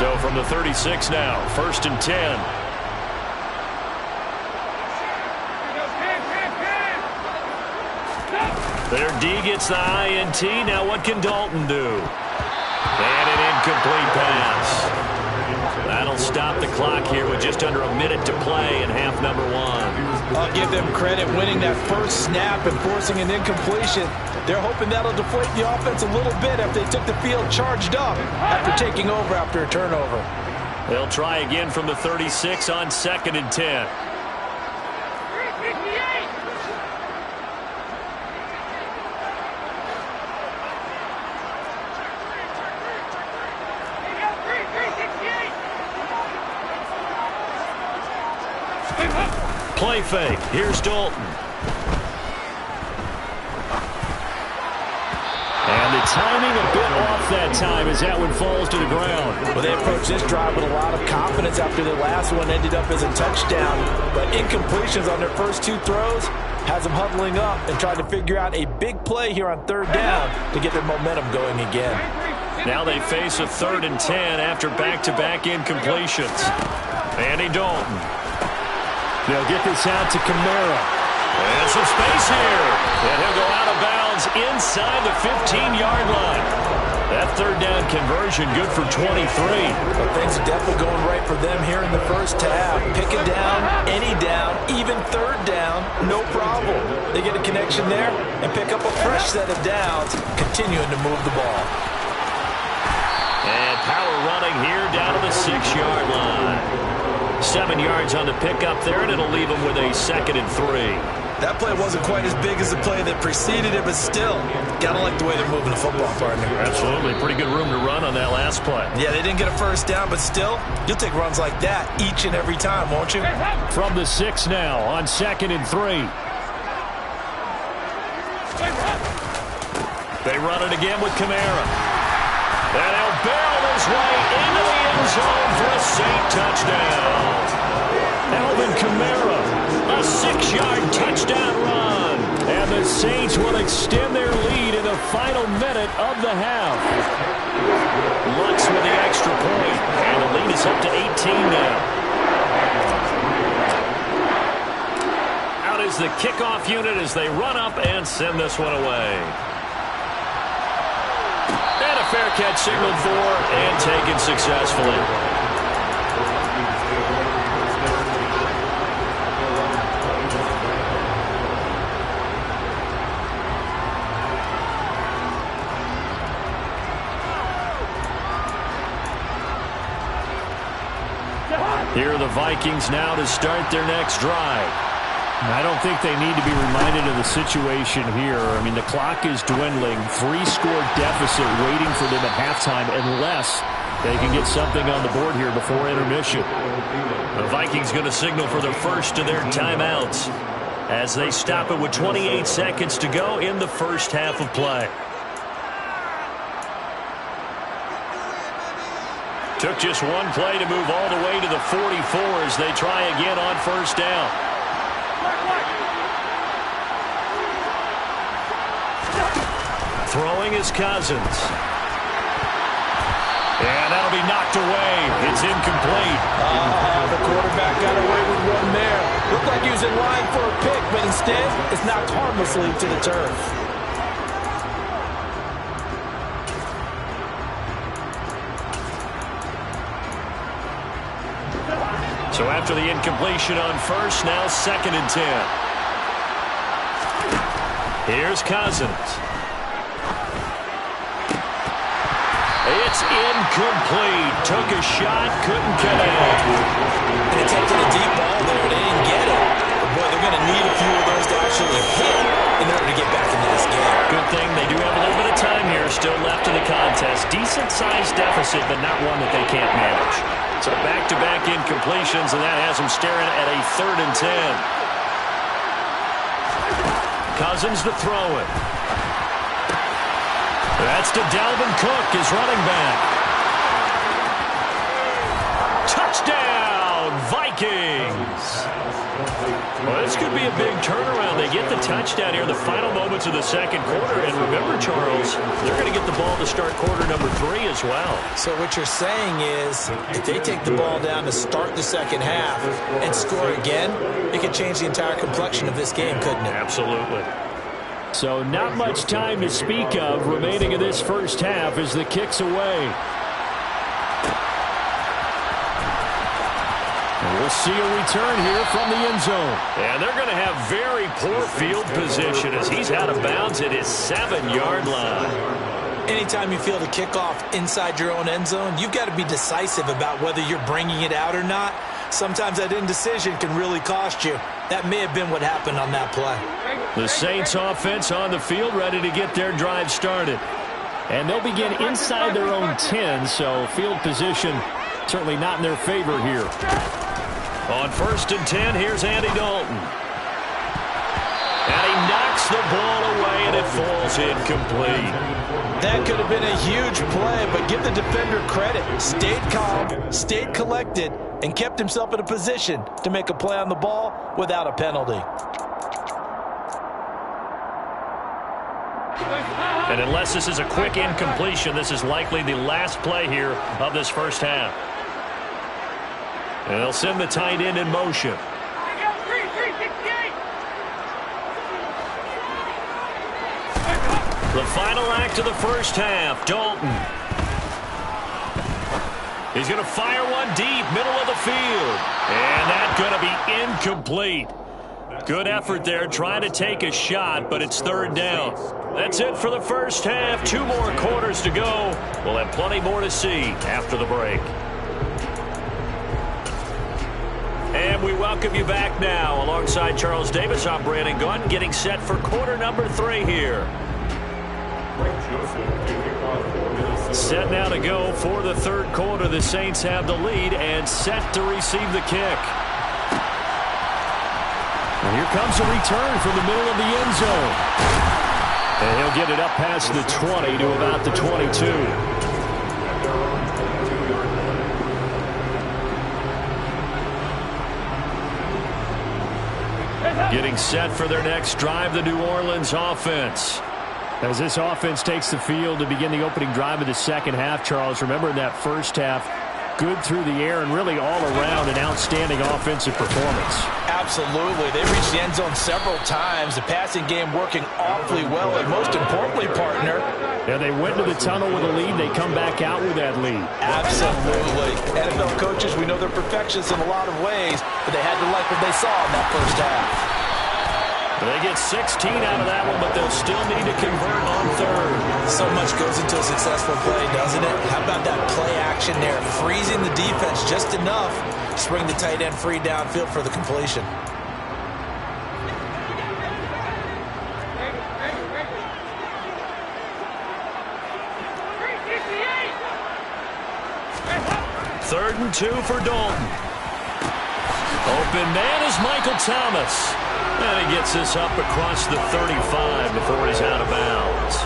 So from the 36 now, 1st and 10. Their D gets the INT. Now what can Dalton do? And an incomplete pass. That'll stop the clock here with just under a minute to play in half number one. I'll give them credit winning that first snap and forcing an incompletion. They're hoping that'll deflate the offense a little bit after they took the field charged up after taking over after a turnover. They'll try again from the 36 on 2nd and 10. Play fake. Here's Dalton. And the timing a bit off that time as that one falls to the ground. Well, they approached this drive with a lot of confidence after the last one ended up as a touchdown. But incompletions on their first two throws has them huddling up and trying to figure out a big play here on 3rd down to get their momentum going again. Now they face a 3rd and 10 after back-to-back incompletions. Andy Dalton. They'll get this out to Kamara. And some space here. And he'll go out of bounds inside the 15-yard line. That 3rd down conversion good for 23. But things are definitely going right for them here in the first half. Pick it down, any down, even 3rd down, no problem. They get a connection there and pick up a fresh set of downs, continuing to move the ball. And power running here down to the 6-yard line. 7 yards on the pickup there, and it'll leave them with a 2nd and 3. That play wasn't quite as big as the play that preceded it, but still, gotta like the way they're moving the football, partner. Absolutely. Pretty good room to run on that last play. Yeah, they didn't get a first down, but still, you'll take runs like that each and every time, won't you? From the 6 now on 2nd and 3. They run it again with Kamara. And he'll barrel his way into the end zone for a Saint touchdown. Alvin Kamara, a 6-yard touchdown run. And the Saints will extend their lead in the final minute of the half. Lux with the extra point, and the lead is up to 18 now. Out is the kickoff unit as they run up and send this one away. And a fair catch signaled for and taken successfully. Here are the Vikings now to start their next drive. I don't think they need to be reminded of the situation here. I mean, the clock is dwindling. 3-score deficit waiting for them at halftime unless they can get something on the board here before intermission. The Vikings going to signal for the first of their timeouts as they stop it with 28 seconds to go in the first half of play. Took just one play to move all the way to the 44 as they try again on first down. Throwing is Cousins. And that'll be knocked away. It's incomplete. The quarterback got away with one there. Looked like he was in line for a pick, but instead it's knocked harmlessly to the turf. So after the incompletion on first, now 2nd and 10. Here's Cousins. It's incomplete. Took a shot, couldn't connect. They attempted a deep ball there. They didn't get it. But boy, they're going to need a few of those to actually hit in order to get back into this game. Good thing they do have a little bit of time here still left in the contest. Decent-sized deficit, but not one that they can't manage. So back-to-back incompletions, and that has them staring at a 3rd and 10. Cousins to throw it. That's to Dalvin Cook, his running back. Touchdown, Vikings! Well, this could be a big turnaround. They get the touchdown here in the final moments of the second quarter. And remember, Charles, they're going to get the ball to start quarter number 3 as well. So what you're saying is if they take the ball down to start the second half and score again, it could change the entire complexion of this game, couldn't it? Absolutely. So not much time to speak of remaining in this first half as the kick's away. We'll see a return here from the end zone. And they're going to have very poor field position as he's out of bounds at his 7-yard line. Anytime you field a kickoff inside your own end zone, you've got to be decisive about whether you're bringing it out or not. Sometimes that indecision can really cost you. That may have been what happened on that play. The Saints offense on the field ready to get their drive started. And they'll begin inside their own 10, so field position certainly not in their favor here. On 1st and 10, here's Andy Dalton. And he knocks the ball away, and it falls incomplete. That could have been a huge play, but give the defender credit. Stayed calm, stayed collected, and kept himself in a position to make a play on the ball without a penalty. And unless this is a quick incompletion, this is likely the last play here of this first half. And they'll send the tight end in motion. The final act of the first half, Dalton. He's going to fire one deep, middle of the field. And that's going to be incomplete. Good effort there, trying to take a shot, but it's 3rd down. That's it for the first half. 2 more quarters to go. We'll have plenty more to see after the break. And we welcome you back now. Alongside Charles Davis, I'm Brandon Gunn, getting set for quarter number 3 here. Set now to go for the 3rd quarter. The Saints have the lead and set to receive the kick. And here comes a return from the middle of the end zone. And he'll get it up past the 20 to about the 22. Getting set for their next drive, the New Orleans offense. As this offense takes the field to begin the opening drive of the second half, Charles, remember in that first half, good through the air and really all around an outstanding offensive performance. Absolutely. They reached the end zone several times. The passing game working awfully well, and most importantly, partner. Yeah, they went to the tunnel with a lead. They come back out with that lead. Absolutely. NFL coaches, we know they're perfectionists in a lot of ways, but they had to like what they saw in that first half. They get 16 out of that one, but they'll still need to convert on 3rd. So much goes into a successful play, doesn't it? How about that play action there? Freezing the defense just enough to bring the tight end free downfield for the completion. Third and 2 for Dalton. Open man is Michael Thomas. And he gets this up across the 35 before he's out of bounds.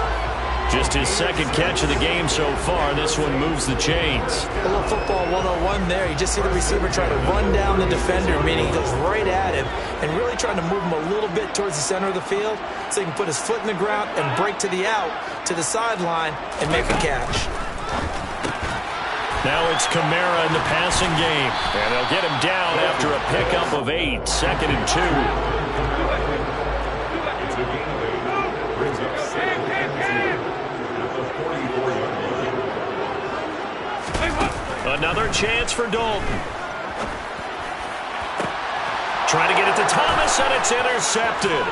Just his 2nd catch of the game so far. This one moves the chains. A little football 101 there. You just see the receiver try to run down the defender, meaning he goes right at him and really trying to move him a little bit towards the center of the field so he can put his foot in the ground and break to the out, to the sideline, and make a catch. Now it's Kamara in the passing game. And they'll get him down after a pickup of 8. 2nd and 2. Another chance for Dalton. Trying to get it to Thomas, and it's intercepted.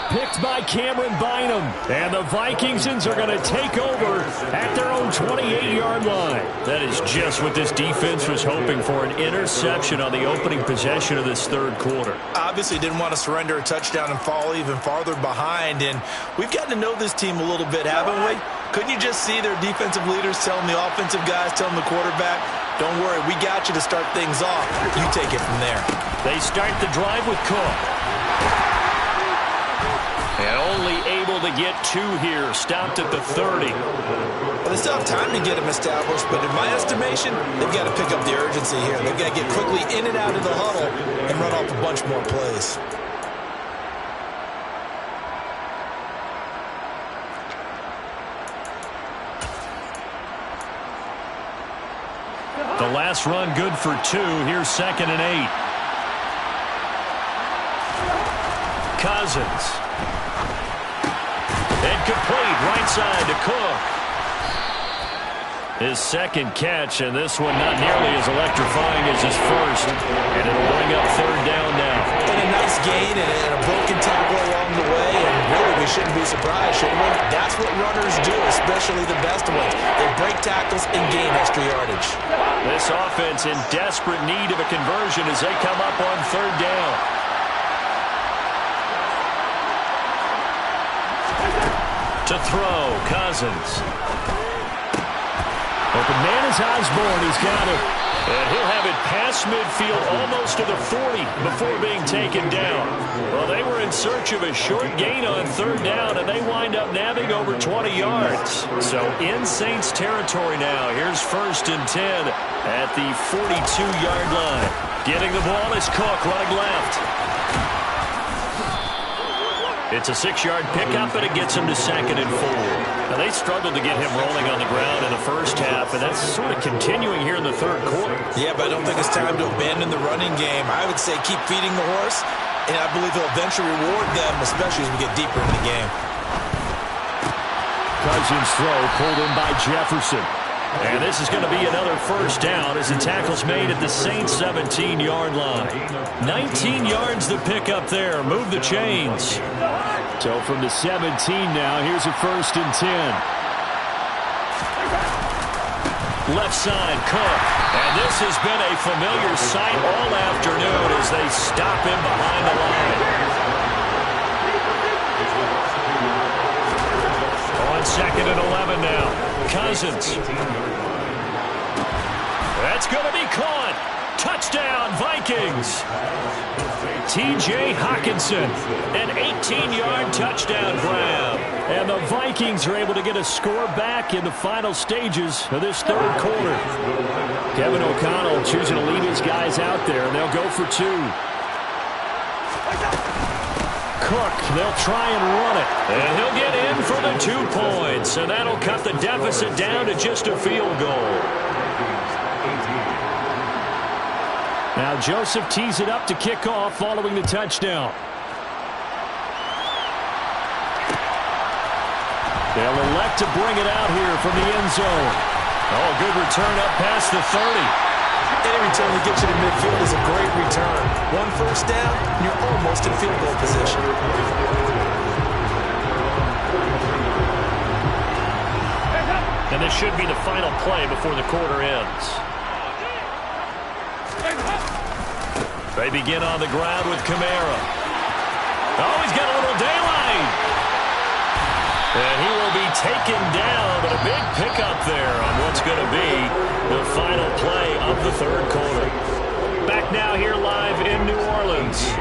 Picked by Cameron Bynum. And the Vikingsons are going to take over at their own 28-yard line. That is just what this defense was hoping for, an interception on the opening possession of this 3rd quarter. Obviously didn't want to surrender a touchdown and fall even farther behind. And we've gotten to know this team a little bit, haven't we? Couldn't you just see their defensive leaders telling the offensive guys, telling the quarterback, don't worry, we got you to start things off. You take it from there. They start the drive with Cook. And only able to get 2 here. Stopped at the 30. Well, they still have time to get him established, but in my estimation, they've got to pick up the urgency here. They've got to get quickly in and out of the huddle and run off a bunch more plays. The last run good for 2. Here's 2nd and 8. Cousins. Incomplete. Right side to Cook. His second catch, and this one not nearly as electrifying as his first. And it'll bring up 3rd down now. And a nice gain and a broken tackle along the way. And really, we shouldn't be surprised, should we? That's what runners do, especially the best ones. They break tackles and gain extra yardage. This offense in desperate need of a conversion as they come up on 3rd down. To throw, Cousins. Open man is Osborne. He's got it. And he'll have it past midfield almost to the 40 before being taken down. Well, they were in search of a short gain on 3rd down, and they wind up nabbing over 20 yards. So in Saints territory now. Here's 1st and 10 at the 42-yard line. Getting the ball is Cook running left. It's a 6-yard pickup, and it gets him to 2nd and 4. Now, they struggled to get him rolling on the ground in the first half, and that's sort of continuing here in the 3rd quarter. Yeah, but I don't think it's time to abandon the running game. I would say keep feeding the horse, and I believe he'll eventually reward them, especially as we get deeper into the game. Cousins throw pulled in by Jefferson. And this is going to be another 1st down as the tackle's made at the Saints 17-yard line. 19 yards to pick up there. Move the chains. So from the 17 now, here's a 1st and 10. Left side, Cook. And this has been a familiar sight all afternoon as they stop him behind the line. On 2nd and 11 now. Cousins. That's going to be caught. Touchdown, Vikings. T.J. Hawkinson, an 18-yard touchdown grab. And the Vikings are able to get a score back in the final stages of this 3rd quarter. Kevin O'Connell choosing to leave his guys out there, and they'll go for 2. Cook, they'll try and run it. And he'll get in for the 2 points. And that'll cut the deficit down to just a field goal. Now Joseph tees it up to kick off following the touchdown. They'll elect to bring it out here from the end zone. Oh, good return up past the 30. Any return that gets you to midfield is a great return. 1 first down, and you're almost in field goal position. And this should be the final play before the quarter ends. They begin on the ground with Kamara. Oh, he's got a little daylight. And he will be taken down, but a big pickup there on what's going to be the final play of the 3rd quarter. Back now here live in New Orleans.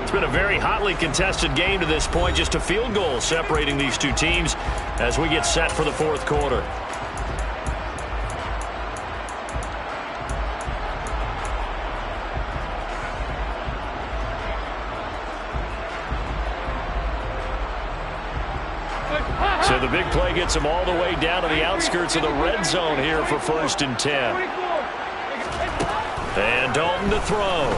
It's been a very hotly contested game to this point. Just a field goal separating these two teams as we get set for the 4th quarter. So the big play gets him all the way down to the outskirts of the red zone here for 1st and 10. And Dalton to throw.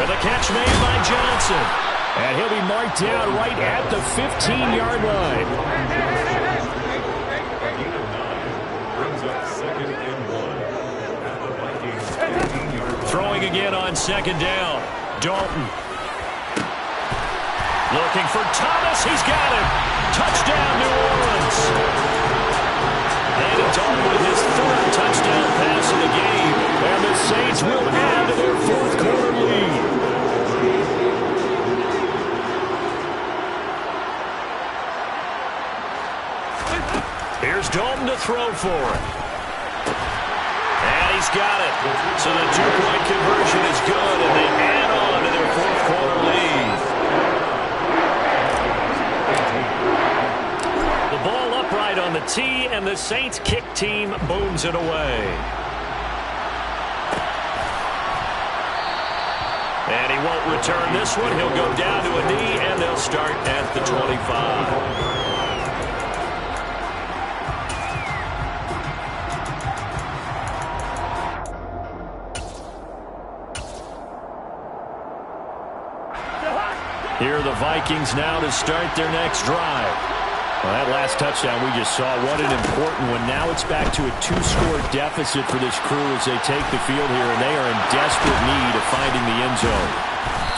And the catch made by Johnson. And he'll be marked down right at the 15-yard line. Throwing again on 2nd down. Dalton. Looking for Thomas. He's got it. Touchdown, New Orleans. And Dalton with his 3rd touchdown pass of the game. And the Saints will add to their 4th quarter lead. Here's Dalton to throw for it. And he's got it. So the 2-point conversion is good, and they add on to their 4th quarter lead. The ball upright on the tee, and the Saints kick team booms it away. And he won't return this one. He'll go down to a knee, and they'll start at the 25. Here are the Vikings now to start their next drive. Well, that last touchdown we just saw, what an important one. Now it's back to a 2-score deficit for this crew as they take the field here, and they are in desperate need of finding the end zone.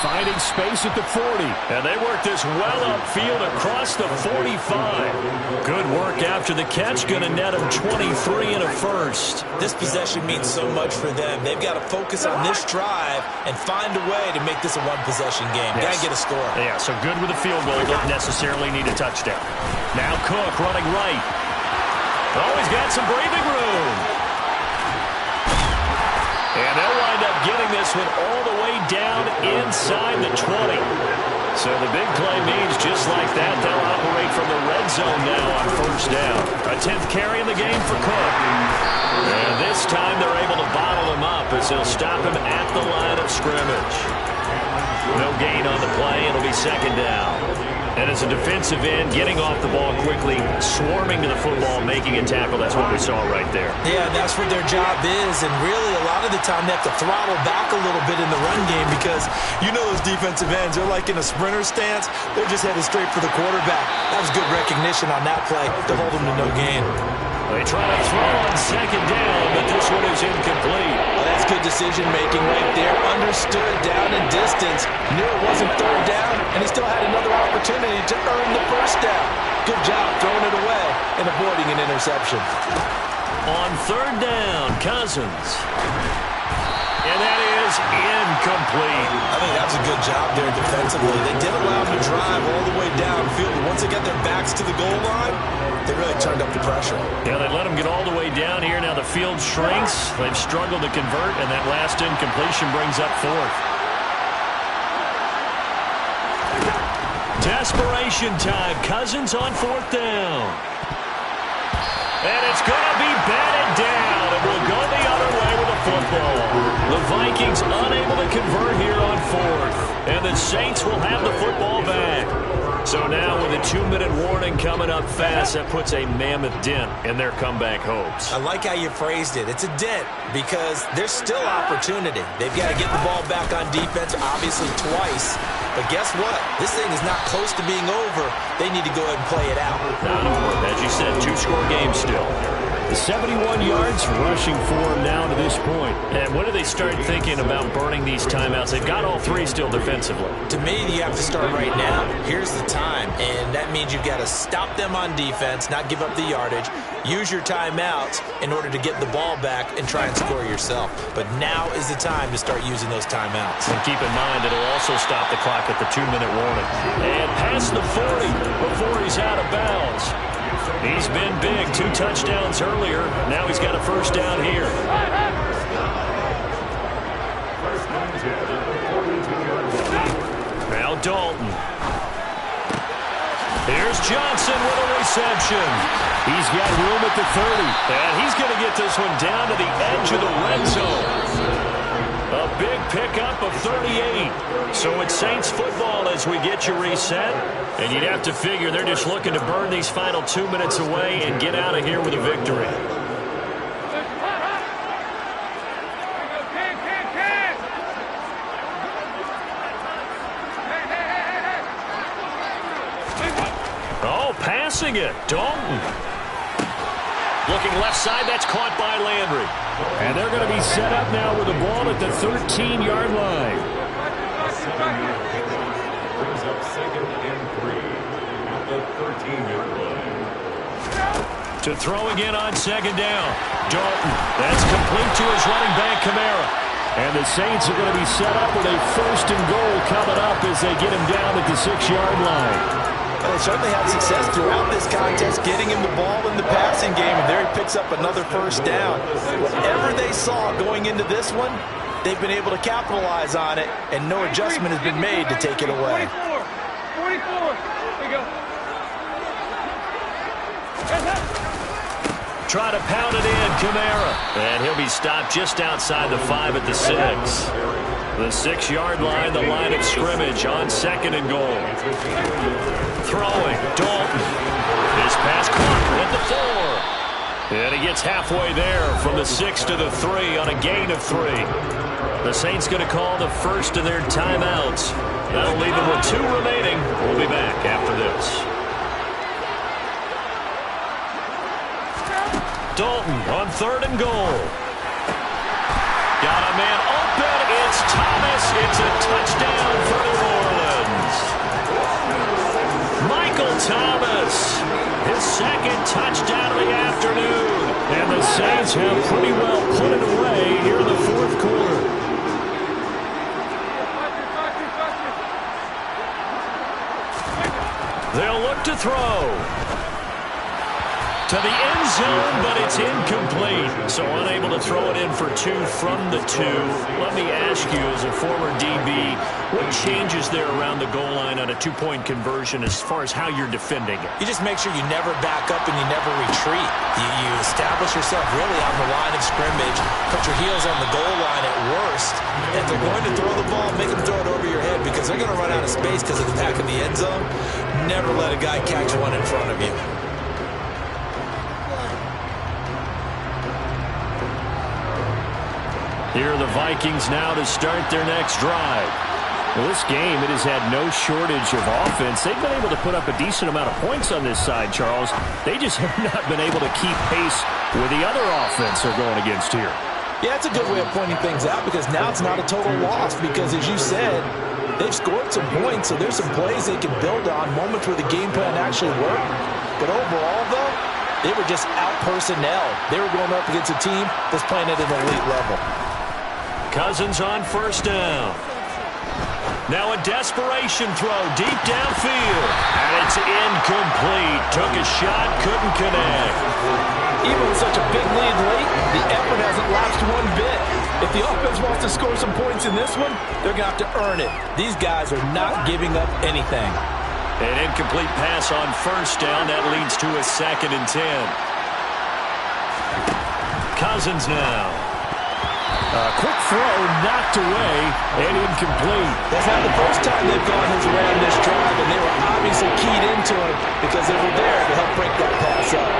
Finding space at the 40. And they work this well upfield across the 45. Good work after the catch. Going to net them 23 and a first. This possession means so much for them. They've got to focus on this drive and find a way to make this a one-possession game. Yes. Got to get a score. Yeah, so good with a field goal. Don't necessarily need a touchdown. Now Cook running right. Oh, he's got some breathing room. And they'll wind up getting this one all the way down inside the 20. So the big play means just like that, they'll operate from the red zone now on first down. A 10th carry in the game for Cook. And this time they're able to bottle him up as they'll stop him at the line of scrimmage. No gain on the play. It'll be second down. And as a defensive end, getting off the ball quickly, swarming to the football, making a tackle. That's what we saw right there. Yeah, that's what their job is. And really, a lot of the time, they have to throttle back a little bit in the run game because you know those defensive ends, they're like in a sprinter stance. They're just headed straight for the quarterback. That was good recognition on that play to hold them to no gain. They try to throw on second down, but this one is incomplete. Well, that's good decision-making right there. Understood down and distance. Knew it wasn't third down, and he still had another opportunity to earn the first down. Good job throwing it away and avoiding an interception. On third down, Cousins. And that is incomplete. I think that's a good job there defensively. They did allow him to drive all the way downfield, but once they got their backs to the goal line, they really turned up the pressure. Yeah, they let him get all the way down here. Now the field shrinks. They've struggled to convert, and that last incompletion brings up fourth. Desperation time. Cousins on fourth down. And it's going to be batted down. It will go the other way with a football. The Vikings unable to convert here on fourth. And the Saints will have the football back. So now with a 2-minute warning coming up fast, that puts a mammoth dent in their comeback hopes. I like how you phrased it. It's a dent because there's still opportunity. They've got to get the ball back on defense, obviously twice. But guess what? This thing is not close to being over. They need to go ahead and play it out. Not over. As you said, 2-score game still. 71 yards rushing for him now to this point. And when do they start thinking about burning these timeouts? They've got all three still defensively. To me, you have to start right now. Here's the time. And that means you've got to stop them on defense, not give up the yardage. Use your timeouts in order to get the ball back and try and score yourself. But now is the time to start using those timeouts. And keep in mind, it'll also stop the clock at the 2-minute warning. And past the 40 before he's out of bounds. He's been big. 2 touchdowns earlier. Now he's got a first down here. Now Dalton. Here's Johnson with a reception. He's got room at the 30. And he's going to get this one down to the edge of the red zone. A big pickup of 38. So it's Saints football as we get you reset. And you'd have to figure they're just looking to burn these final 2 minutes away and get out of here with a victory. Oh, passing it. Dalton. Looking left side, that's caught by Landry. And they're going to be set up now with the ball at the 13-yard line. Brings up 2nd and 3 at the 13-yard line. To throw again on second down. Dalton. That's complete to his running back, Kamara. And the Saints are going to be set up with a 1st and goal coming up as they get him down at the 6-yard line. Well, they certainly had success throughout this contest, getting him the ball in the passing game, and there he picks up another first down. Whatever they saw going into this one, they've been able to capitalize on it, and no adjustment has been made to take it away. 44. There you go. Try to pound it in, Kamara. And he'll be stopped just outside the 5 at the 6. The 6-yard line, the line of scrimmage on 2nd and goal. Throwing, Dalton. His pass caught at the 4. And he gets halfway there from the 6 to the 3 on a gain of 3. The Saints going to call the first of their timeouts. That'll leave them with 2 remaining. We'll be back after this. Dalton on 3rd and goal. Got a man open. It's Thomas. It's a touchdown for New Orleans. Michael Thomas, his 2nd touchdown of the afternoon. And the Saints have pretty well put it away here in the 4th quarter. They'll look to throw. To the end zone, but it's incomplete. So unable to throw it in for 2 from the 2. Let me ask you, as a former DB, what changes there around the goal line on a 2-point conversion as far as how you're defending it? You just make sure you never back up and you never retreat. You establish yourself really on the line of scrimmage, put your heels on the goal line at worst. If they're going to throw the ball, make them throw it over your head because they're going to run out of space because of the back of the end zone. Never let a guy catch one in front of you. Here are the Vikings now to start their next drive. Well, this game, it has had no shortage of offense. They've been able to put up a decent amount of points on this side, Charles. They just have not been able to keep pace with the other offense they're going against here. Yeah, it's a good way of pointing things out because now it's not a total loss because, as you said, they've scored some points, so there's some plays they can build on, moments where the game plan actually worked. But overall, though, they were just out-personnel. They were going up against a team that's playing at an elite level. Cousins on 1st down. Now a desperation throw deep downfield. And it's incomplete. Took a shot, couldn't connect. Even with such a big lead late, the effort hasn't lapsed one bit. If the offense wants to score some points in this one, they're going to have to earn it. These guys are not giving up anything. An incomplete pass on 1st down. That leads to a 2nd and 10. Cousins now. A quick throw knocked away and incomplete. That's not the first time they've gone his way on this drive, and they were obviously keyed into it because they were there to help break that pass up.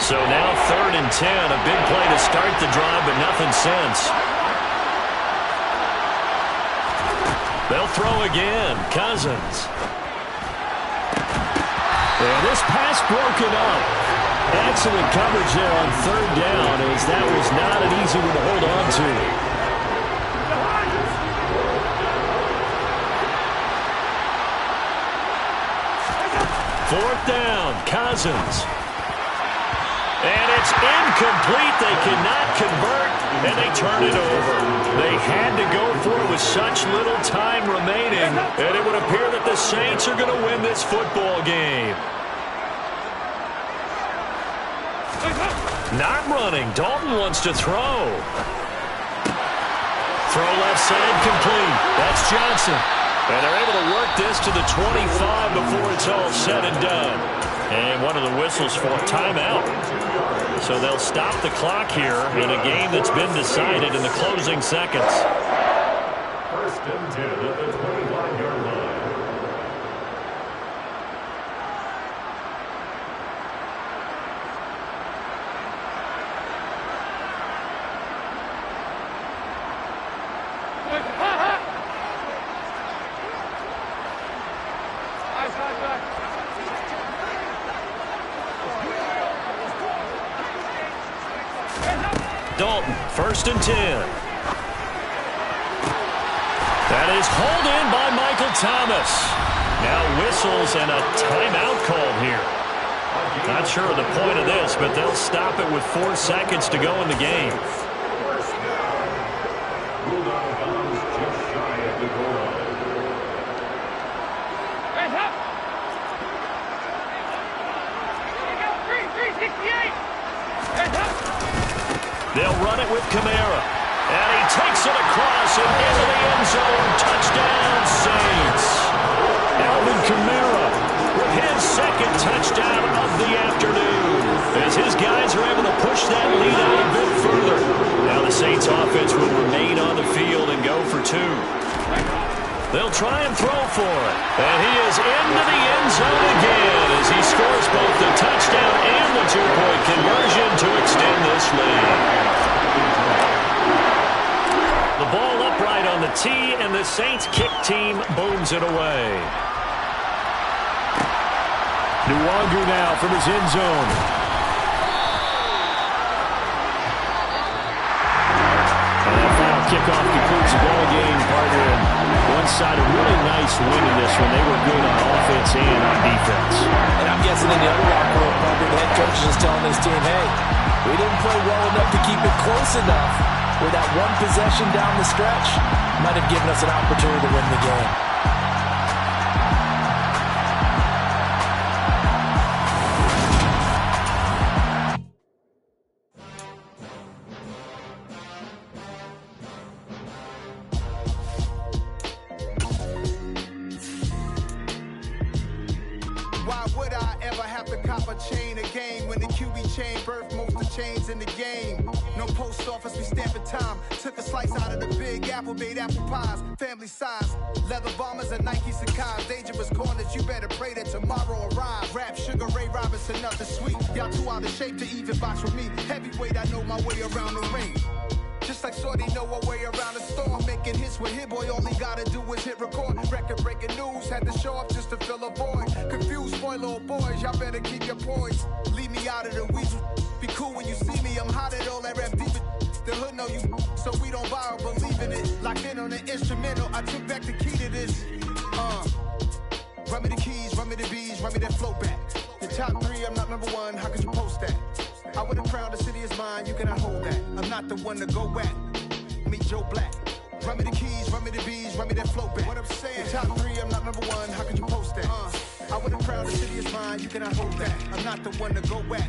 So now 3rd and 10, a big play to start the drive, but nothing since. They'll throw again. Cousins. And this pass broken up. Excellent coverage there on 3rd down, as that was not an easy one to hold on to. 4th down, Cousins. And it's incomplete. They cannot convert, and they turn it over. They had to go for it with such little time remaining, and it would appear that the Saints are going to win this football game. Not running. Dalton wants to throw. Throw left side complete. That's Johnson. And they're able to work this to the 25 before it's all said and done. And one of the whistles for a timeout. So they'll stop the clock here in a game that's been decided in the closing seconds. 1st and 10 at the 25-yard line. Dalton, 1st and 10. That is hauled in by Michael Thomas. Now whistles and a timeout called here. Not sure of the point of this, but they'll stop it with 4 seconds to go in the game. Ruled out of bounds just shy of the goal line. Hands up! Here you go, 368! Hands up! They'll run it with Kamara. And he takes it across and into the end zone. Touchdown, Saints. Alvin Kamara with his 2nd touchdown of the afternoon, as his guys are able to push that lead out a bit further. Now the Saints offense will remain on the field and go for 2. They'll try and throw for it. And he is into the end zone again as he scores both the touchdown and the 2-point conversion to extend this lead. The ball upright on the tee, and the the Saints kick team booms it away. Nwangu now from his end zone. And that final kickoff concludes the ball game, partner. One side a really nice win in this one. They were good on offense and on defense. And I'm guessing in the other locker room, probably the head coach is just telling this team, hey, we didn't play well enough to keep it close enough where that one possession down the stretch might have given us an opportunity to win the game. Why would I ever have to cop a chain again when the QB chain birthed most of chains in the game? No post office, we stamping time. Took a slice out of the big apple, made apple pies, family size. Leather bombers and Nike Sacai's. Dangerous corners, you better pray that tomorrow arrive. Rap, Sugar Ray Robinson, nothing sweet. Y'all too out of shape to even box with me. Heavyweight, I know my way around the ring. Just like Shorty know her way around the storm. Making hits with Hit Boy, all he gotta do is hit record. Record-breaking news, had to show up just to fill a void. Confused, boy, little boys, y'all better keep your poise. Leave me out of the weasel. Be cool when you see me, I'm hot at all that rap deep. The hood know you, so we don't borrow, believe in it. Locked in on the instrumental, I took back the key to this. Run me the keys, run me the bees, run me that flow back. The top 3, I'm not number 1, how could you post that? I would've crowned the city is mine, you cannot hold that. I'm not the one to go back. Meet Joe Black. Run me the keys, run me the bees, run me that flow back. What I'm saying, the top 3, I'm not number 1, how could you post that? I would've crowned the city is mine, you cannot hold that. I'm not the one to go back.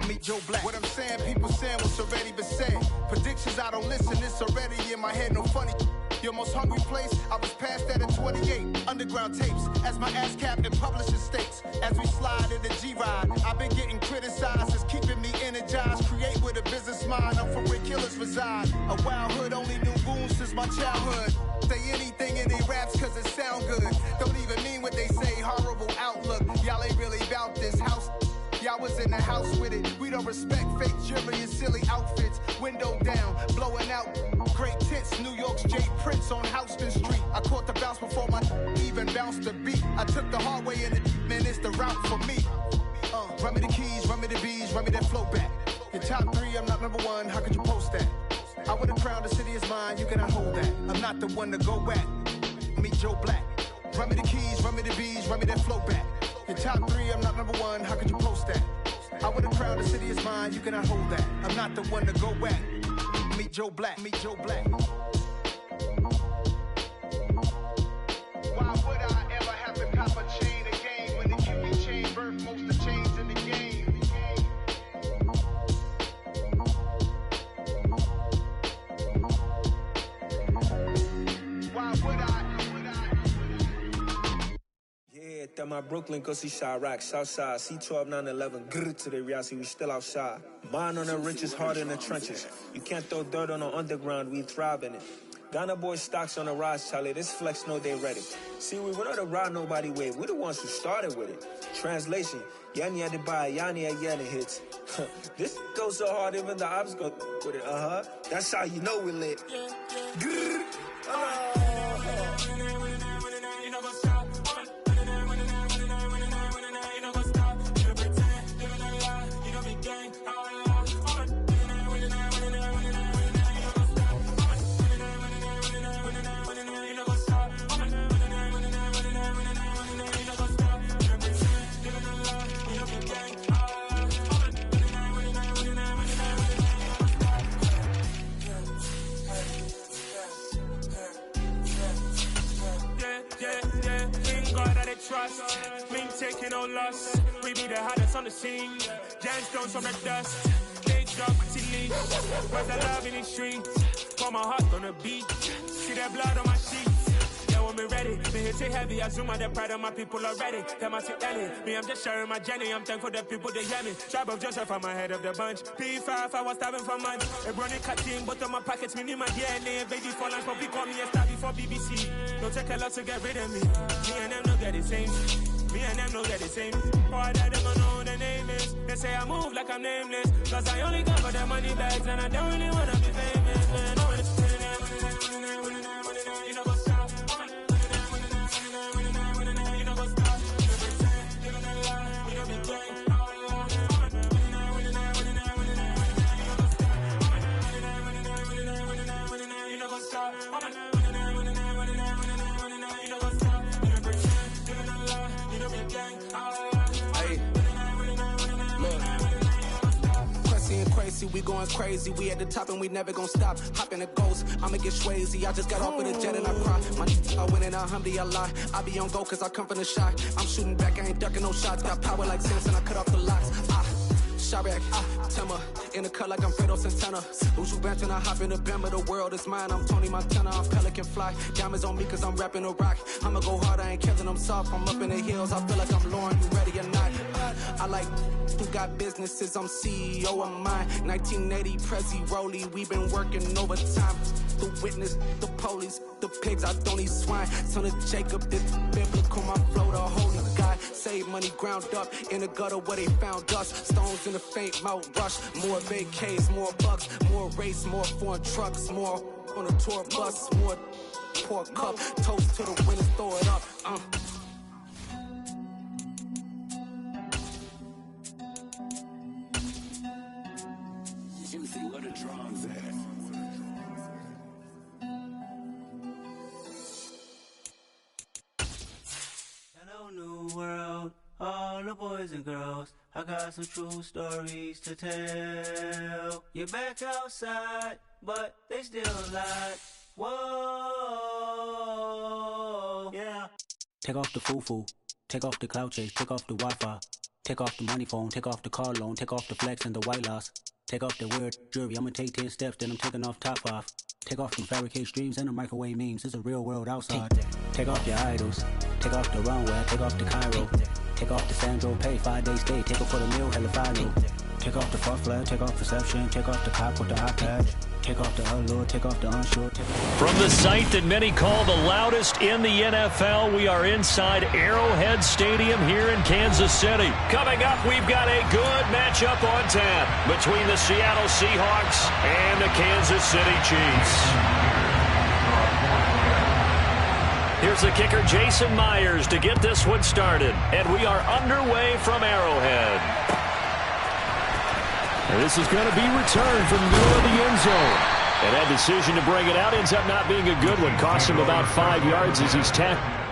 Meet Joe Black. What I'm saying, people saying what's already been said. Predictions, I don't listen, it's already in my head, no funny. Your most hungry place, I was past that at 28. Underground tapes, as my ass capped in publishing states. As we slide in the G-Ride, I've been getting criticized, it's keeping me energized. Create with a business mind, I'm from where killers reside. A wild hood, only knew goons since my childhood. Say anything in they raps cause it sound good. Don't even mean what they say, horrible outlook. Y'all ain't really about this house. Y'all was in the house with it. We don't respect fake jewelry and silly outfits. Window down, blowing out great tits. New York's J. Prince on Houston Street. I caught the bounce before my even bounced the beat. I took the hard way in it, man, it's the route for me. Run me the keys, run me the bees, run me that flow back. Your top 3, I'm not number 1, how could you post that? I would've crowned the city is mine, you cannot hold that. I'm not the one to go back. Meet Joe Black. Run me the keys, run me the bees, run me that flow back. Your top 3, I'm not number 1, how could you post that? I would've crowned the city is mine, you cannot hold that. I'm not the one to go back. Meet Joe Black, meet Joe Black. Why would I ever have to cop a chain again when the QB chain birthed most of chains in the game? Why would I? Yeah, that my Brooklyn, go see Chirac, Southside, C12, 911, grrr to the reality, we still outside. Mine on the richest, heart in the trenches. You can't throw dirt on the underground, we thrive in it. Ghana boys stocks on the rise, Charlie, this flex know they ready. See, we went on the ride nobody with, we the ones who started with it. Translation, Yanni had to buy, Yanni had Yanni hits. This goes so hard, even the ops go with it, That's how you know we lit. Grrr, trust, we ain't taking no loss. We be the hottest on the scene. Gemstones from the dust. Big dog, leash. Where's the love in the streets? Pour my heart on the beach. See that blood on my sheets. Yeah, when we ready, me hit it heavy. I zoom out the pride of my people already. Them I see Ellie. Me, I'm just sharing my journey. I'm thankful that people they hear me. Tribe of Joseph, I'm ahead of the bunch. P5, I was starving for months. A brownie cutting, but on my pockets, me need my DNA. Baby for lunch, but we call me a star before BBC. Don't take a lot to get rid of me. Me and them don't get the same. Me and them don't get the same. Boy, that them don't know who the name is. They say I move like I'm nameless. Cause I only got for the money bags and I don't really wanna be famous. Man, you know what's up. lazy, we going crazy. We at the top and we never gonna stop. Hop in the ghost, I'ma get swayzy. I just got off with a jet and I cry. My I win and I humdy a lot. I be on go cause I come from the shot. I'm shooting back, I ain't ducking no shots. Got power like Samson, I cut off the locks. Sharek, Tema, in the cut like I'm Fredo Santana. Who's you benching? I hop in the B.O.M.B. The world is mine. I'm Tony Montana, I'm Pelican Fly. Diamonds on me cause I'm rapping a rock. I'ma go hard, I ain't killing them soft. I'm up in the hills, I feel like I'm Lauren. You ready or not? I like who got businesses, I'm CEO of mine. 1980 Prezi Rolly, we been working overtime. The witness, the police, the pigs, I don't eat swine. Son of Jacob, this biblical, my flow, the holy God. Save money ground up in the gutter where they found us. Stones in the faint mouth rush. More vacays, more bucks, more race, more foreign trucks, more on a tour bus, more pour cup. Toast to the winners, throw it up. You see what the drums at. Hello, new world, all the boys and girls. I got some true stories to tell. You're back outside, but they still lie. Whoa, yeah. Take off the foo-foo, take off the cloud chase, take off the Wi-Fi, take off the money phone, take off the car loan, take off the flex and the white loss. Take off the weird jewelry, I'ma take 10 steps, then I'm taking off top 5. Take off them fabricate streams and the microwave memes, it's a real world outside. Take off your idols, take off the runway, take off the Cairo. Take off the Sandro pay, 5 days stay, take off for the meal, hella final. Take off the far flag, take off perception, take off the cop with the eye patch. Take off the allure, take off the unsure. From the site that many call the loudest in the NFL, we are inside Arrowhead Stadium here in Kansas City. Coming up, we've got a good matchup on tap between the Seattle Seahawks and the Kansas City Chiefs. Here's the kicker, Jason Myers, to get this one started. And we are underway from Arrowhead. And this is going to be returned from the middle of the end zone. And that decision to bring it out ends up not being a good one. Costs him about 5 yards as he's tackled.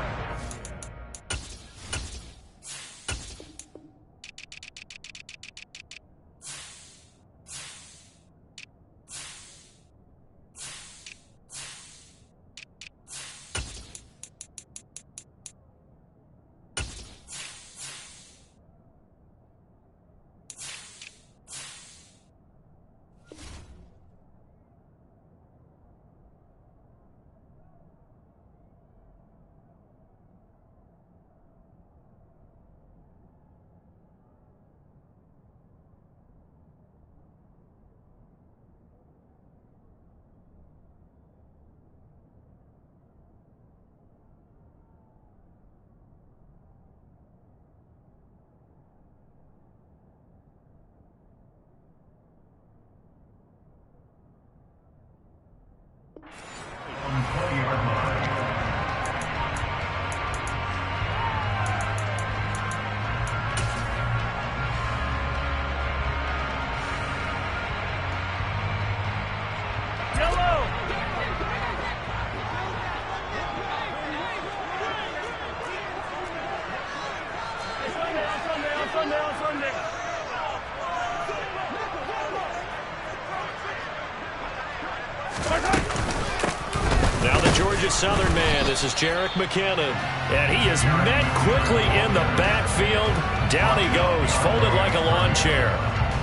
Now the Georgia Southern man, this is Jerick McKinnon. And he is met quickly in the backfield. Down he goes, folded like a lawn chair.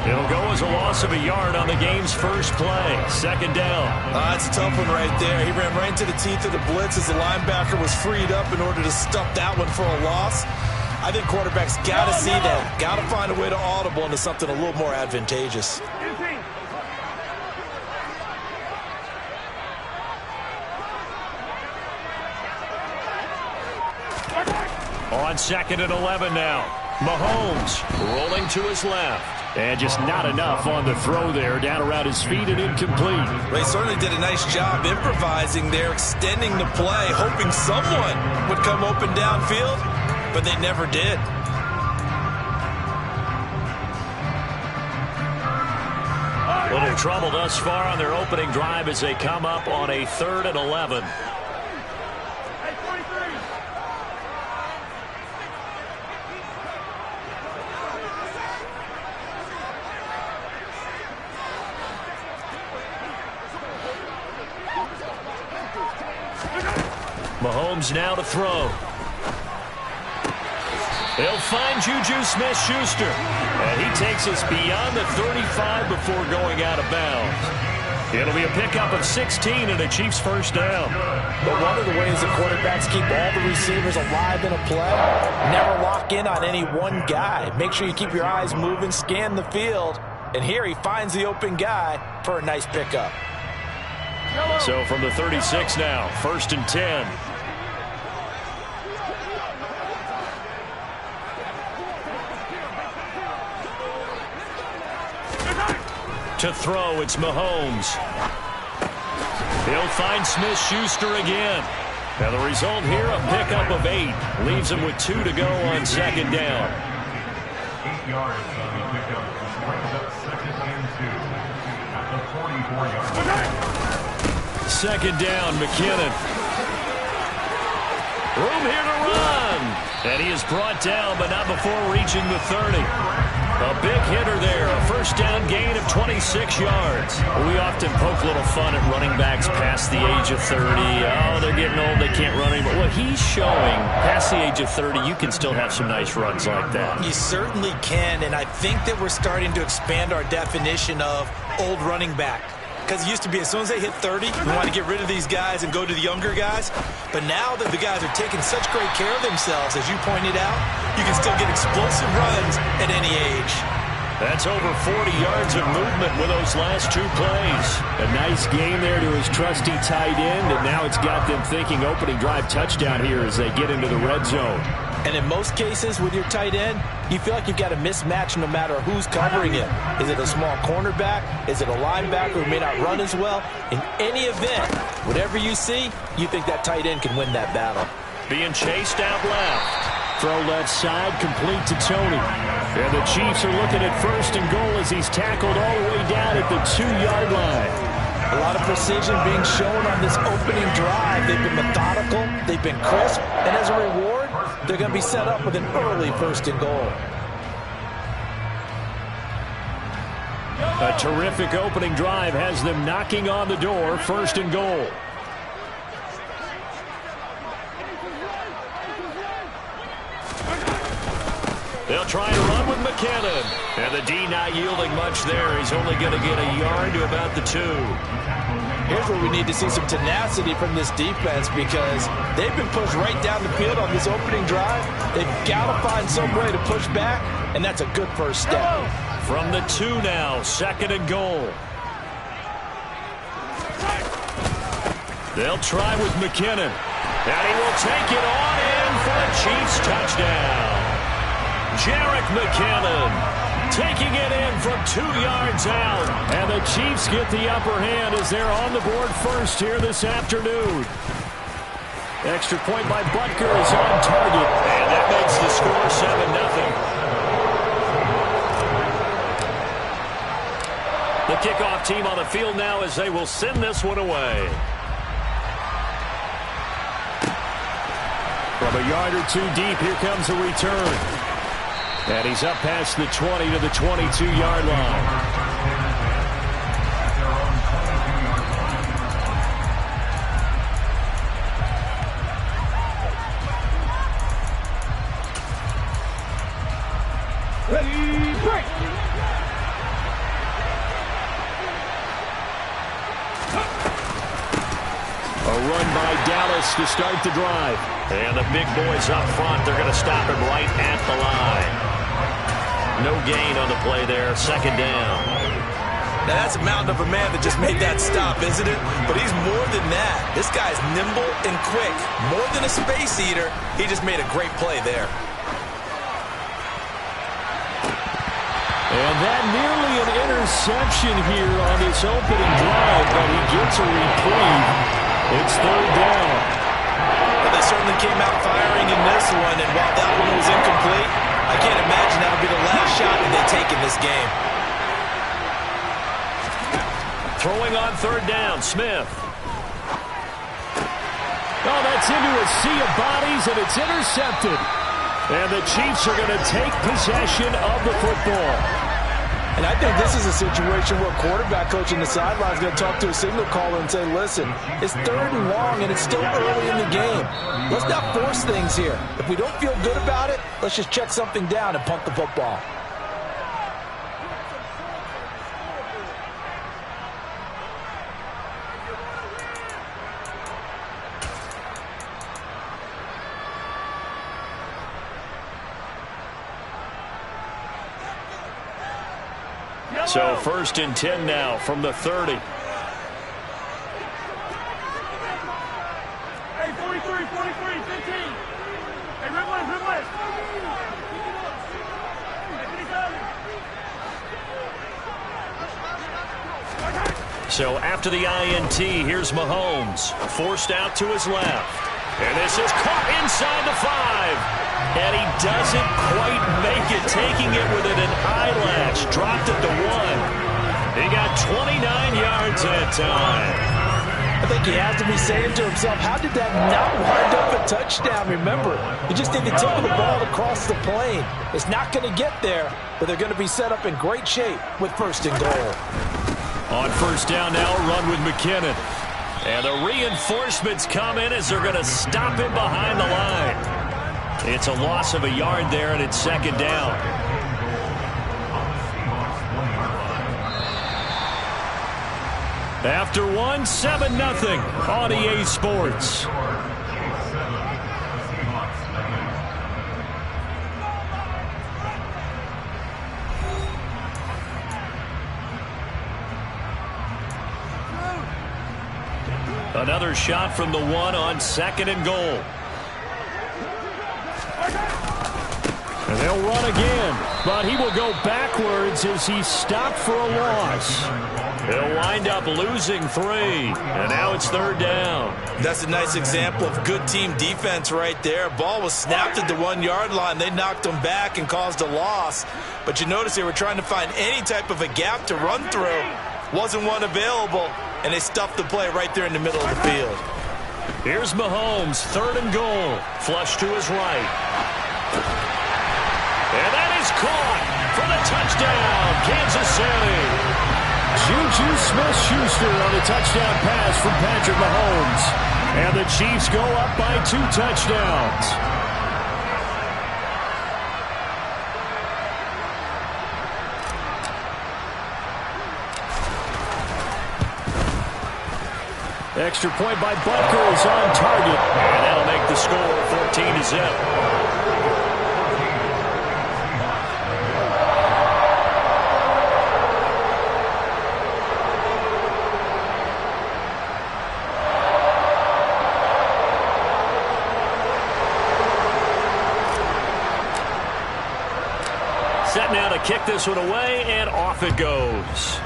It'll go as a loss of a yard on the game's first play. Second down. That's a tough one right there. He ran right into the teeth of the blitz as the linebacker was freed up in order to stuff that one for a loss. I think quarterbacks got to see that. Got to find a way to audible into something a little more advantageous. On 2nd and 11 now. Mahomes rolling to his left. And just not enough on the throw there. Down around his feet and incomplete. They certainly did a nice job improvising there, extending the play, hoping someone would come open downfield, but they never did. Little trouble thus far on their opening drive as they come up on a 3rd and 11. Mahomes now to throw. They'll find Juju Smith-Schuster. And he takes us beyond the 35 before going out of bounds. It'll be a pickup of 16 and a Chiefs first down. But one of the ways the quarterbacks keep all the receivers alive in a play, never lock in on any one guy. Make sure you keep your eyes moving, scan the field. And here he finds the open guy for a nice pickup. So from the 36 now, 1st and 10. To throw, it's Mahomes. He'll find Smith-Schuster again. Now the result here, a pickup of 8. Leaves him with 2 to go on 2nd down. 8 yards on the pickup. Brings up 2nd and 2 at the 44-yard line. 2nd down, McKinnon. Room here to run. And he is brought down, but not before reaching the 30. A big hitter there, a first down gain of 26 yards. We often poke a little fun at running backs past the age of 30. Oh, they're getting old, they can't run anymore. Well, he's showing past the age of 30, you can still have some nice runs like that. You certainly can, and I think that we're starting to expand our definition of old running back. Because it used to be as soon as they hit 30, we want to get rid of these guys and go to the younger guys. But now that the guys are taking such great care of themselves, as you pointed out, you can still get explosive runs at any age. That's over 40 yards of movement with those last 2 plays. A nice game there to his trusty tight end, and now it's got them thinking opening drive touchdown here as they get into the red zone. And in most cases with your tight end, you feel like you've got a mismatch no matter who's covering him. Is it a small cornerback? Is it a linebacker who may not run as well? In any event, whatever you see, you think that tight end can win that battle. Being chased out left. Throw left side, complete to Tony. And the Chiefs are looking at 1st and goal as he's tackled all the way down at the 2-yard line. A lot of precision being shown on this opening drive. They've been methodical, they've been crisp, and as a reward, they're going to be set up with an early 1st and goal. A terrific opening drive has them knocking on the door, 1st and goal. They'll try to run with McKinnon. And the D not yielding much there. He's only going to get a yard to about the 2. Here's where we need to see some tenacity from this defense because they've been pushed right down the field on this opening drive. They've got to find some way to push back, and that's a good first step. From the 2 now, 2nd and goal. They'll try with McKinnon. And he will take it on in for a Chiefs touchdown. Jerick McKinnon taking it in from 2 yards out. And the Chiefs get the upper hand as they're on the board first here this afternoon. Extra point by Butker is on target. And that makes the score 7-0. The kickoff team on the field now as they will send this one away. From a yard or 2 deep, here comes a return. And he's up past the 20 to the 22-yard line. Ready, break! A run by Dallas to start the drive. And the big boys up front, they're going to stop him right at the line. No gain on the play there, 2nd down. Now that's a mountain of a man that just made that stop, isn't it? But he's more than that. This guy's nimble and quick. More than a space eater, he just made a great play there. And that nearly an interception here on this opening drive, but he gets a reprieve. It's 3rd down. Well, they certainly came out firing in this one, and while that one was incomplete, I can't imagine that'll be the last shot that they take in this game. Throwing on 3rd down, Smith. Oh, that's into a sea of bodies, and it's intercepted. And the Chiefs are going to take possession of the football. And I think this is a situation where quarterback coach in the sideline is going to talk to a signal caller and say, listen, it's 3rd and long and it's still early in the game. Let's not force things here. If we don't feel good about it, let's just check something down and punt the football. So 1st and 10 now from the 30. Hey, 43, 15. Hey, red one. So after the INT, here's Mahomes. Forced out to his left. And this is caught inside the 5. And he doesn't quite make it, taking it within an eyelash. Dropped at the 1. He got 29 yards that time. I think he has to be saying to himself, how did that not wind up a touchdown? Remember, you just need to take the ball across the plane. It's not going to get there, but they're going to be set up in great shape with 1st and goal. On 1st down now, run with McKinnon. And the reinforcements come in as they're going to stop him behind the line. It's a loss of a yard there, and it's 2nd down. After 1, 7-0 on EA Sports. Another shot from the 1 on 2nd and goal. And they'll run again, but he will go backwards as he's stopped for a loss. He'll wind up losing 3, and now it's 3rd down. That's a nice example of good team defense right there. Ball was snapped at the 1-yard line. They knocked him back and caused a loss. But you notice they were trying to find any type of a gap to run through. Wasn't one available, and they stuffed the play right there in the middle of the field. Here's Mahomes, 3rd and goal. Flush to his right. And that is caught for the touchdown, Kansas City. Juju Smith-Schuster on the touchdown pass from Patrick Mahomes. And the Chiefs go up by 2 touchdowns. Extra point by Butker is on target. And that'll make the score 14-0. Set now to kick this one away, and off it goes.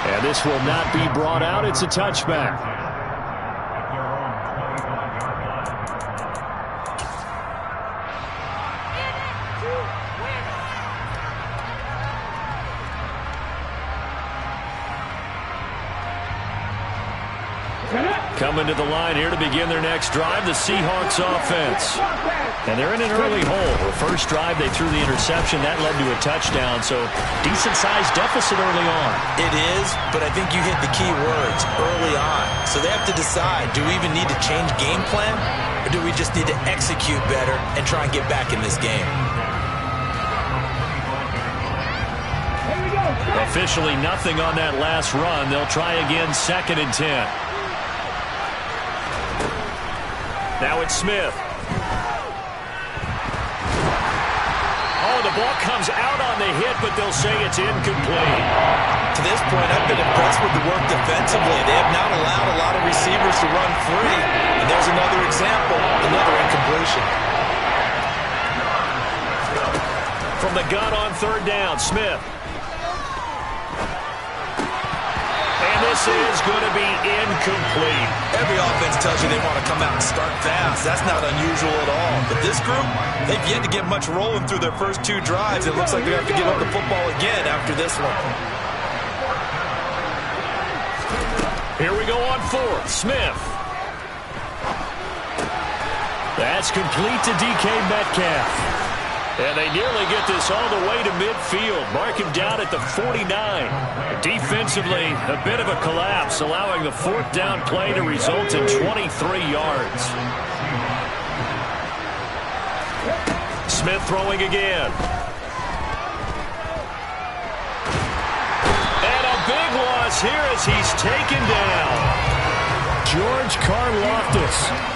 And this will not be brought out. It's a touchback. Coming to the line here to begin their next drive, the Seahawks offense. And they're in an early hole. The first drive, they threw the interception. That led to a touchdown, so decent-sized deficit early on. It is, but I think you hit the key words, early on. So they have to decide, do we even need to change game plan, or do we just need to execute better and try and get back in this game? Officially nothing on that last run. They'll try again, 2nd and 10. Now it's Smith. Oh, the ball comes out on the hit, but they'll say it's incomplete. To this point, I've been impressed with the work defensively. They have not allowed a lot of receivers to run free. And there's another example, another incompletion. From the gun on 3rd down, Smith. This is going to be incomplete. Every offense tells you they want to come out and start fast. That's not unusual at all. But this group, they've yet to get much rolling through their first 2 drives. It looks like they have to give up the football again after this one. Here we go on 4th. Smith. That's complete to DK Metcalf. And they nearly get this all the way to midfield. Mark him down at the 49. Defensively, a bit of a collapse, allowing the fourth down play to result in 23 yards. Smith throwing again. And a big loss here as he's taken down. George Karlaftis.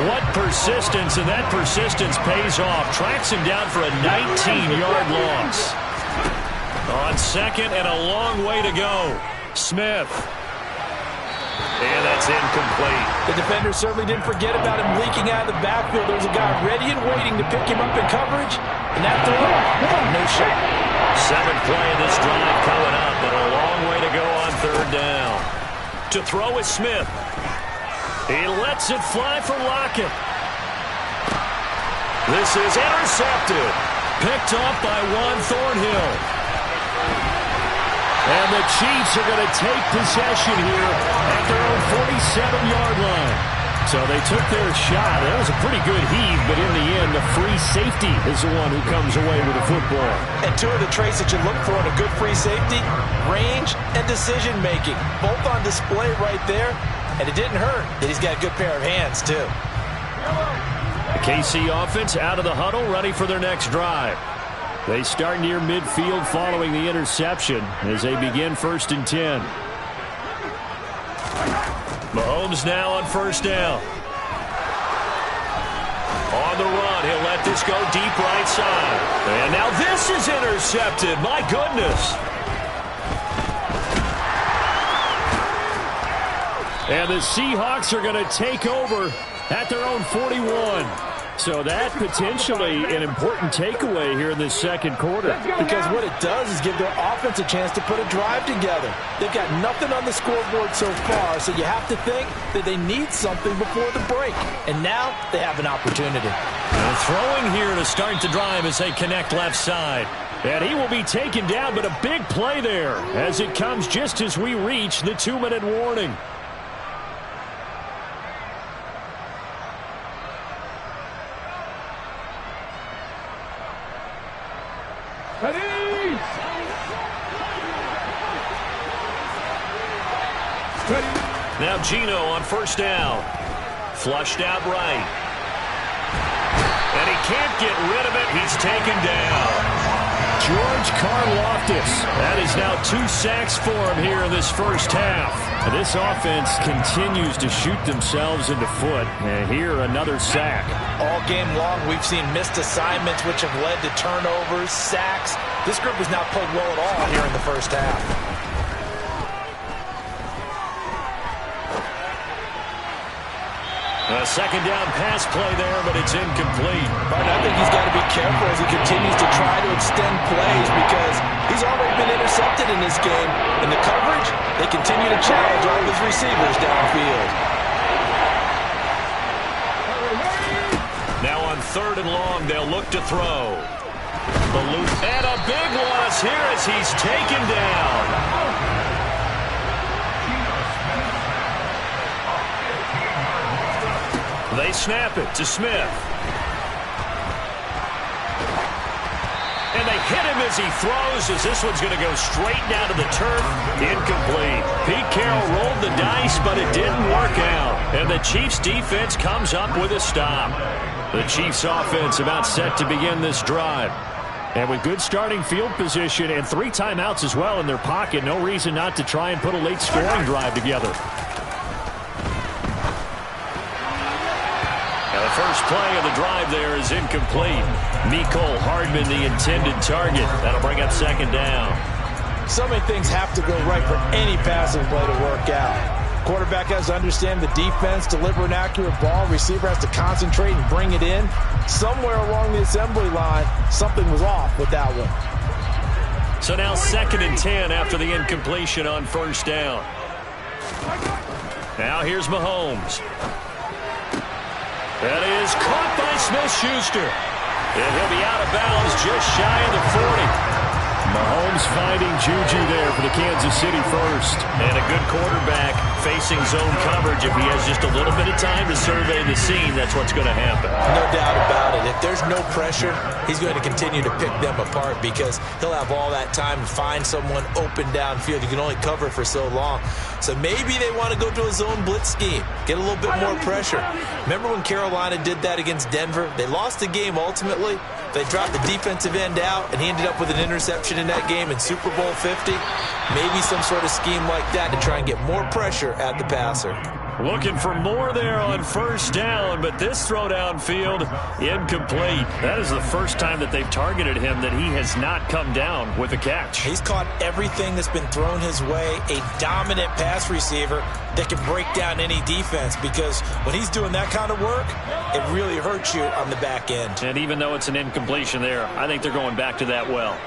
What persistence, and that persistence pays off. Tracks him down for a 19-yard loss. On second and a long way to go. Smith. And that's incomplete. The defender certainly didn't forget about him leaking out of the backfield. There was a guy ready and waiting to pick him up in coverage. And that throw, no shot. Seventh play of this drive coming up, and a long way to go on third down. To throw is Smith. He lets it fly for Lockett. This is intercepted. Picked off by Juan Thornhill. And the Chiefs are going to take possession here at their own 47-yard line. So they took their shot. That was a pretty good heave, but in the end, the free safety is the one who comes away with the football. And two of the traits that you look for in a good free safety, range and decision-making. Both on display right there. And it didn't hurt that he's got a good pair of hands, too. The KC offense out of the huddle, ready for their next drive. They start near midfield following the interception as they begin 1st and 10. Mahomes now on first down. On the run, he'll let this go deep right side. And now this is intercepted. My goodness. And the Seahawks are going to take over at their own 41. So that potentially an important takeaway here in this second quarter. Because what it does is give their offense a chance to put a drive together. They've got nothing on the scoreboard so far, so you have to think that they need something before the break. And now they have an opportunity. And throwing here to start the drive as they connect left side. And he will be taken down, but a big play there as it comes just as we reach the 2-minute warning. Now Gino on first down. Flushed out right. And he can't get rid of it. He's taken down. George Karlaftis. That is now 2 sacks for him here in this first half. This offense continues to shoot themselves in the foot. And here another sack. All game long we've seen missed assignments which have led to turnovers, sacks. This group has not played well at all here in the first half. A second down pass play there, but it's incomplete. Martin, I think he's got to be careful as he continues to try to extend plays because he's already been intercepted in this game. In the coverage, they continue to challenge all of his receivers downfield. Now on third and long, they'll look to throw. And a big loss here as he's taken down. They snap it to Smith. And they hit him as he throws, as this one's going to go straight down to the turf. Incomplete. Pete Carroll rolled the dice, but it didn't work out. And the Chiefs' defense comes up with a stop. The Chiefs' offense about set to begin this drive. And with good starting field position and 3 timeouts as well in their pocket, no reason not to try and put a late scoring drive together. The first play of the drive there is incomplete. Mecole Hardman, the intended target. That'll bring up second down. So many things have to go right for any passing play to work out. Quarterback has to understand the defense, deliver an accurate ball. Receiver has to concentrate and bring it in. Somewhere along the assembly line, something was off with that one. So now 2nd and 10 after the incompletion on first down. Now here's Mahomes. That is caught by Smith-Schuster. And he'll be out of bounds just shy of the 40. Mahomes finding Juju there for the Kansas City first. And a good quarterback facing zone coverage. If he has just a little bit of time to survey the scene, that's what's going to happen. No doubt about it. If there's no pressure, he's going to continue to pick them apart because he'll have all that time to find someone open downfield. You can only cover for so long. So maybe they want to go to a zone blitz scheme, get a little bit more pressure. Remember when Carolina did that against Denver? They lost the game ultimately. They dropped the defensive end out, and he ended up with an interception in that game in Super Bowl 50. Maybe some sort of scheme like that to try and get more pressure at the passer. Looking for more there on first down, but this throw downfield, incomplete. That is the first time that they've targeted him that he has not come down with a catch. He's caught everything that's been thrown his way, a dominant pass receiver that can break down any defense, because when he's doing that kind of work, it really hurts you on the back end. And even though it's an incompletion there, I think they're going back to that well.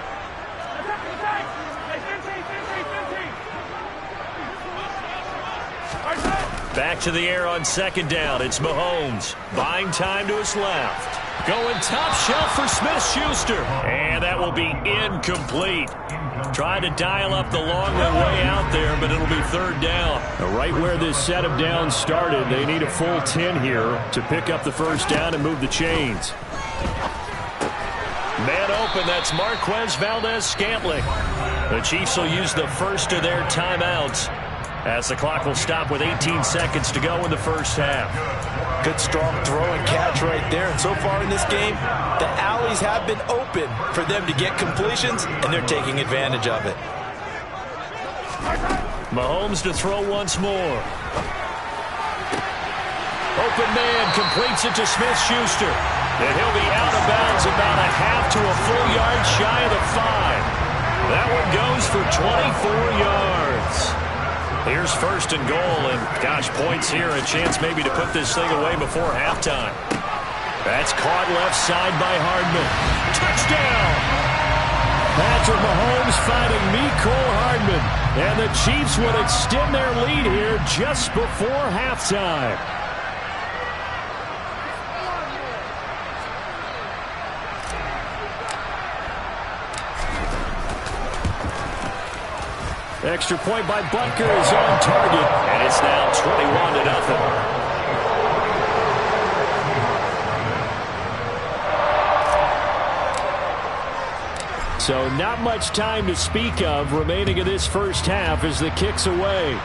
Back to the air on second down. It's Mahomes. Buying time to his left. Going top shelf for Smith-Schuster. And that will be incomplete. Trying to dial up the long way out there, but it'll be third down. Right where this set of downs started, they need a full 10 here to pick up the first down and move the chains. Man open, that's Marquez Valdez-Scantling. The Chiefs will use the first of their timeouts as the clock will stop with 18 seconds to go in the first half. Good strong throw and catch right there. And so far in this game, the alleys have been open for them to get completions, and they're taking advantage of it. Mahomes to throw once more. Open man completes it to Smith-Schuster. And he'll be out of bounds about a half to a full yard shy of the 5. That one goes for 24 yards. Here's first and goal, and gosh, points here, a chance maybe to put this thing away before halftime. That's caught left side by Hardman. Touchdown! Patrick Mahomes finding Mecole Hardman, and the Chiefs would extend their lead here just before halftime. Extra point by Butker is on target, and it's now 21-0. So not much time to speak of remaining in this first half as the kick's away.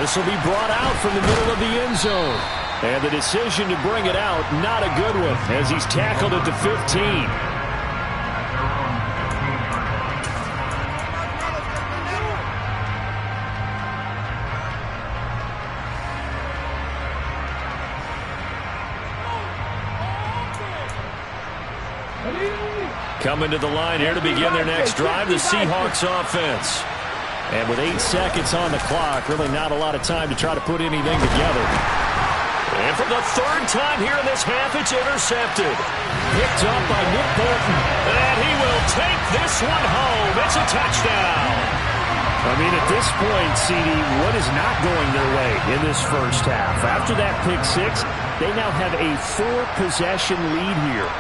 This will be brought out from the middle of the end zone. And the decision to bring it out, not a good one, as he's tackled at the 15. Coming to the line here to begin their next drive, the Seahawks offense. And with 8 seconds on the clock, really not a lot of time to try to put anything together. And for the third time here in this half, it's intercepted. Picked up by Nick Bolton. And he will take this one home. It's a touchdown. I mean, at this point, CD, what is not going their way in this first half? After that pick six, they now have a 4-possession lead here.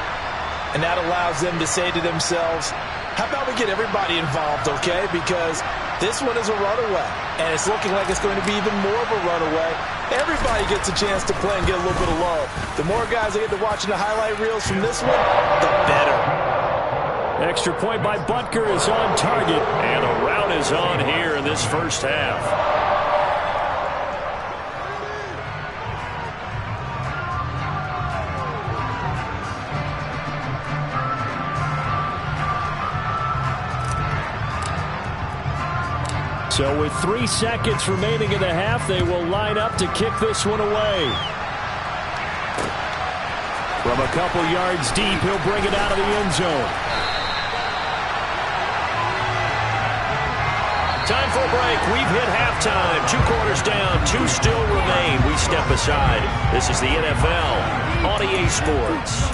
And that allows them to say to themselves, how about we get everybody involved, okay? Because this one is a runaway, and it's looking like it's going to be even more of a runaway. Everybody gets a chance to play and get a little bit of love. The more guys that get to watching the highlight reels from this one, the better. Extra point by Butker is on target, and a rout is on here in this first half. So with 3 seconds remaining in the half, they will line up to kick this one away. From a couple yards deep, he'll bring it out of the end zone. Time for a break. We've hit halftime. 2 quarters down, 2 still remain. We step aside. This is the NFL on EA Sports.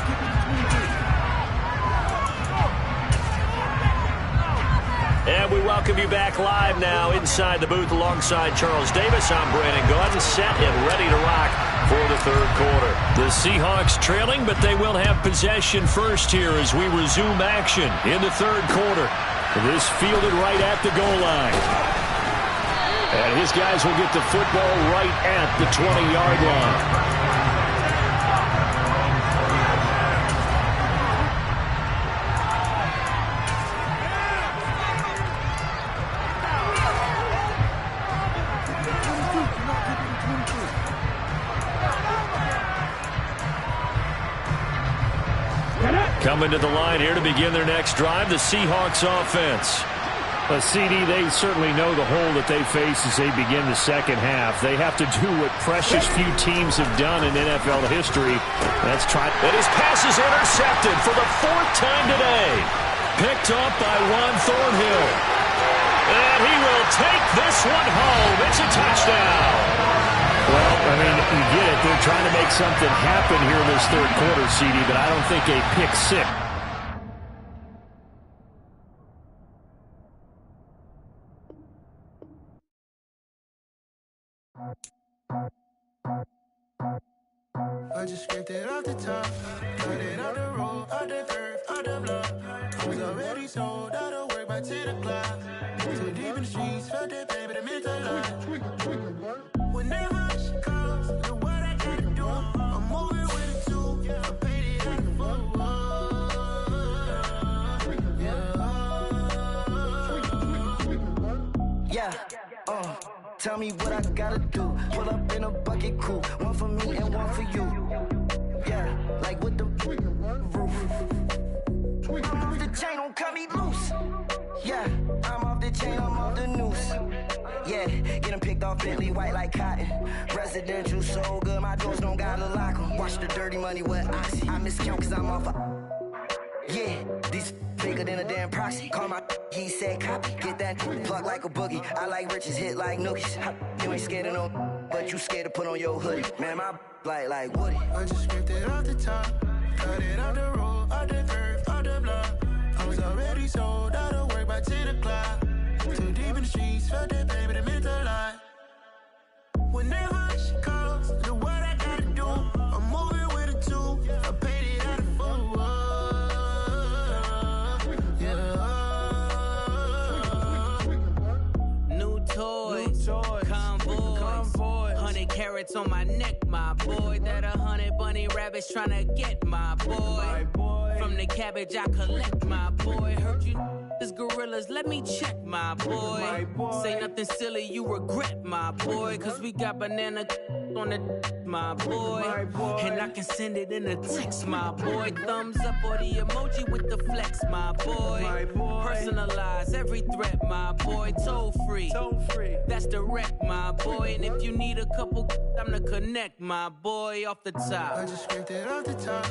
And we welcome you back live now inside the booth alongside Charles Davis. I'm Brandon Gaudin, set and ready to rock for the third quarter. The Seahawks trailing, but they will have possession first here as we resume action in the third quarter. This fielded right at the goal line. And his guys will get the football right at the 20-yard line. Coming to the line here to begin their next drive, the Seahawks offense. A CD, they certainly know the hole that they face as they begin the second half. They have to do what precious few teams have done in NFL history. That's try. And his pass is intercepted for the 4th time today. Picked up by Juan Thornhill. And he will take this one home. It's a touchdown. Well, I mean, you get it. They're trying to make something happen here in this third quarter, CD, but I don't think a pick six. I just scraped it off the top, cut it off the road, off the curve, off the block. I was already sold out of work by 10 o'clock. Too deep in the streets, felt that baby, that meant a lot. Whenever she calls, know what I gotta do. I'm moving with it too. I paid it out the yeah. Tell me what I gotta do. Pull up in a bucket crew, one for me and one for you. Yeah, like with the roof. I'm off the chain, don't cut me loose. Yeah, I'm off the chain, I'm off the noose. Yeah, get them picked off Bentley, white like cotton. Residential, so good, my doors don't gotta lock them. Watch the dirty money with Oxy. I miscount cause I'm off a... Yeah, these bigger than a damn proxy. Call my he said copy. Get that plug like a boogie. I like riches, hit like nookies. You ain't scared of no, but you scared to put on your hoodie. Man, my like Woody. I just scraped it off the top, cut it off the road, off the curve, off the block. I was already sold out of work by 10 o'clock. Too deep in the streets, felt that baby, that meant a lot. Whenever she calls, know what I gotta do. I'm moving with it too. I paid it out of full. Toys, convoys, 100 carats on my neck, my boy. That 100 bunny rabbits tryna get my boy. From the cabbage I collect, my boy. Heard you this gorillas, let me check, my boy. Say nothing silly, you regret, my boy. Cause we got banana on the my boy. And I can send it in a text, my boy. Thumbs up or the emoji with the flex, my boy. Personalize every threat, my boy. Toll free, that's direct, my boy. And if you need a couple, I'm to connect, my boy, off the top. I just scraped it off the top,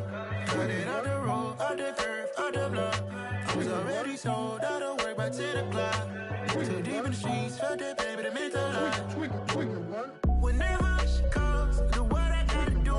cut it off the road, off the curve, off the block. I was already sold out of work by 10 o'clock. Too deep in the streets, felt that baby, that meant a lot. Whenever she calls, know what I gotta do.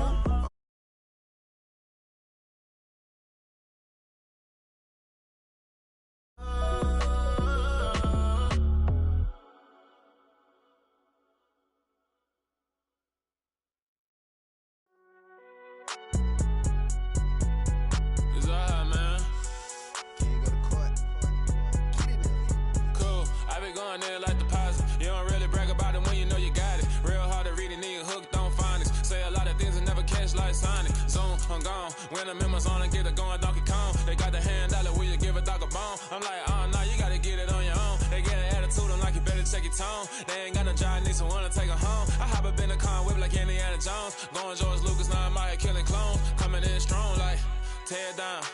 There like deposit. You don't really brag about it when you know you got it. Real hard to read it, nigga hooked on phonics. Say a lot of things and never catch like Sonic. Zone, I'm gone. When the members on and get it going Donkey Kong. They got the hand dollar, will you give a dog a bone? I'm like, oh no, you gotta get it on your own. They get an attitude, I'm like, you better check your tone. They ain't got no job, need someone to take her home. I hop up in the car, whip like Indiana Jones. Going George Lucas, now I'm out here killing clones. Coming in strong like, tear down.